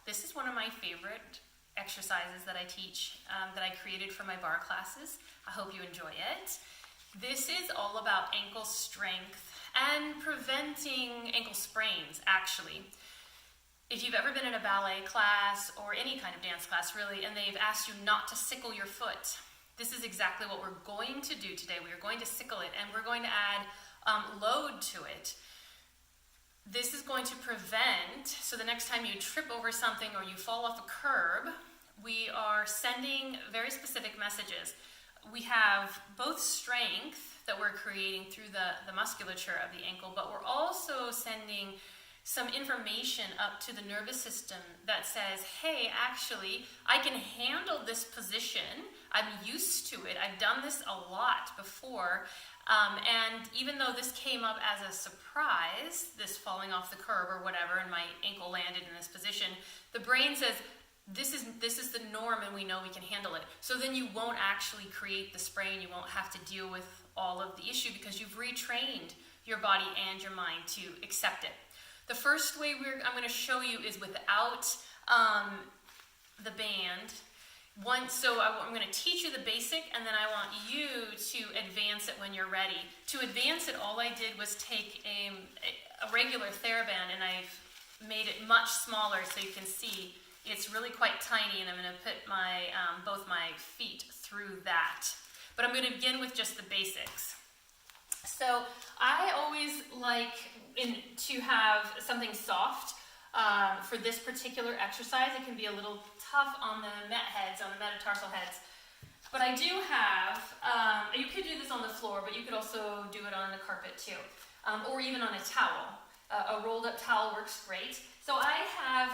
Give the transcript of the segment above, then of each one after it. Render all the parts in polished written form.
This is one of my favorite exercises that I teach, that I created for my bar classes. I hope you enjoy it. This is all about ankle strength and preventing ankle sprains, actually. If you've ever been in a ballet class or any kind of dance class, really, and they've asked you not to sickle your foot, this is exactly what we're going to do today. We are going to sickle it, and we're going to add load to it. This is going to prevent, so the next time you trip over something or you fall off a curb, we are sending very specific messages. We have both strength that we're creating through the musculature of the ankle, but we're also sending some information up to the nervous system that says, hey, actually, I can handle this position. I'm used to it. I've done this a lot before. And even though this came up as a surprise, this falling off the curb or whatever, and my ankle landed in this position, the brain says, this is the norm and we know we can handle it. So then you won't actually create the sprain. You won't have to deal with all of the issue because you've retrained your body and your mind to accept it. The first way I'm going to show you is without the band. I'm going to teach you the basic, and then I want you to advance it when you're ready. To advance it, all I did was take a regular TheraBand, and I've made it much smaller so you can see it's really quite tiny, and I'm going to put both my feet through that. But I'm going to begin with just the basics. So I always like to have something soft for this particular exercise. It can be a little tough on the metatarsal heads. But I do have, you could do this on the floor, but you could also do it on the carpet too, or even on a towel. A rolled up towel works great. So I have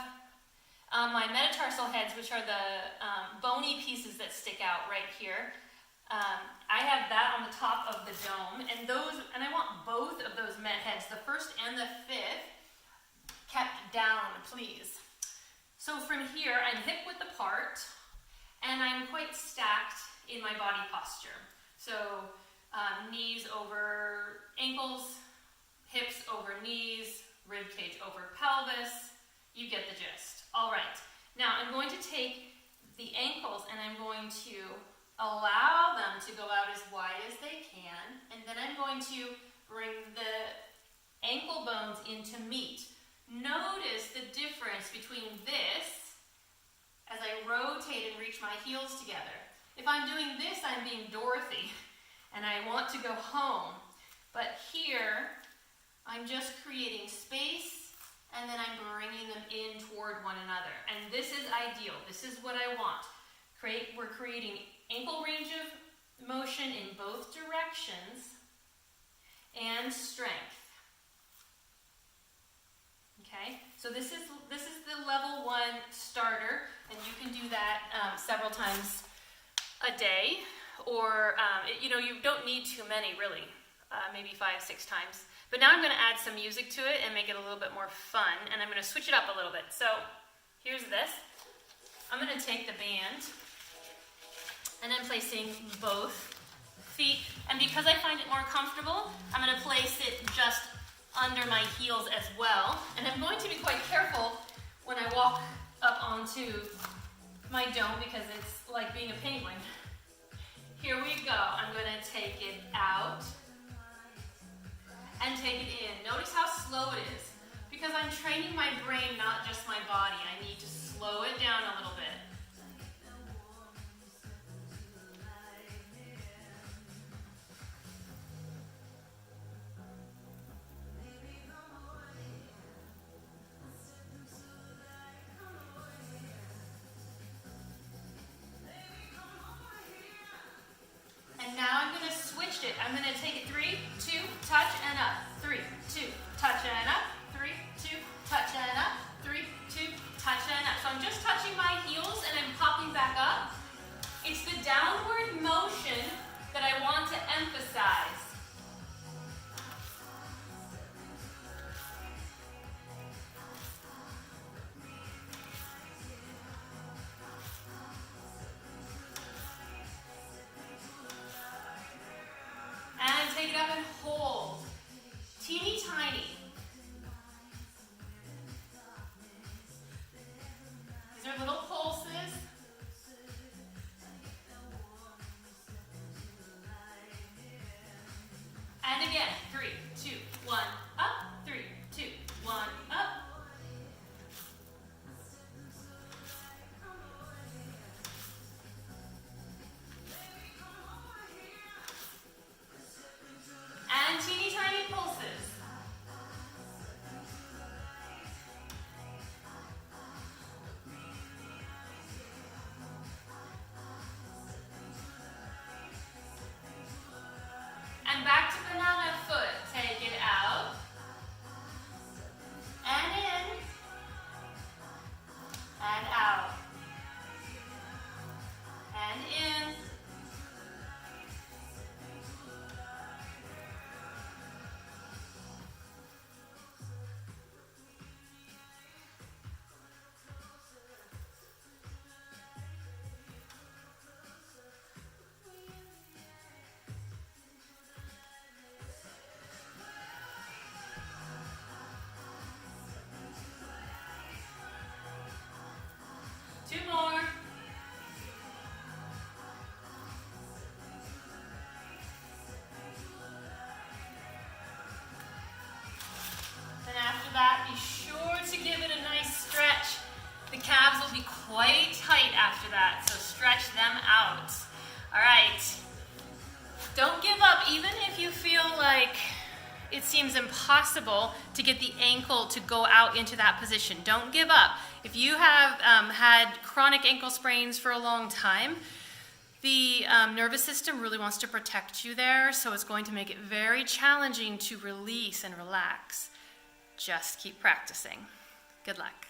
my metatarsal heads, which are the bony pieces that stick out right here. I have that on the top of the dome, and I want both of those met heads, the first and the fifth, kept down, please. So from here, I'm hip width apart, and I'm quite stacked in my body posture. So knees over ankles, hips over knees, rib cage over pelvis. You get the gist. All right. Now I'm going to take the ankles and I'm going to allow them to go out as wide as they can, and then I'm going to bring the ankle bones into meet. Notice the difference between this as I rotate and reach my heels together. If I'm doing this, I'm being Dorothy and I want to go home. But here, I'm just creating space and then I'm bringing them in toward one another. And this is ideal. This is what I want. We're creating ankle range of motion in both directions and strength. Okay, so this is the level 1 starter, and you can do that several times a day, or you don't need too many really, maybe 5-6 times. But now I'm going to add some music to it and make it a little bit more fun, and I'm going to switch it up a little bit. So here's this. I'm going to take the band, and I'm placing both feet, and because I find it more comfortable, I'm going to place it just under my heels as well. And I'm going to be quite careful when I walk up onto my dome because it's like being a penguin. Here we go. I'm going to take it out and take it in. Notice how slow it is because I'm training my brain, not just my body. I need to slow it down a little bit. I'm going to take it 3, 2, touch and up. 3, 2, touch and up. 3, 2, touch and up. 3, that. So stretch them out. All right. Don't give up, even if you feel like it seems impossible to get the ankle to go out into that position. Don't give up. If you have had chronic ankle sprains for a long time, the nervous system really wants to protect you there, so it's going to make it very challenging to release and relax. Just keep practicing. Good luck.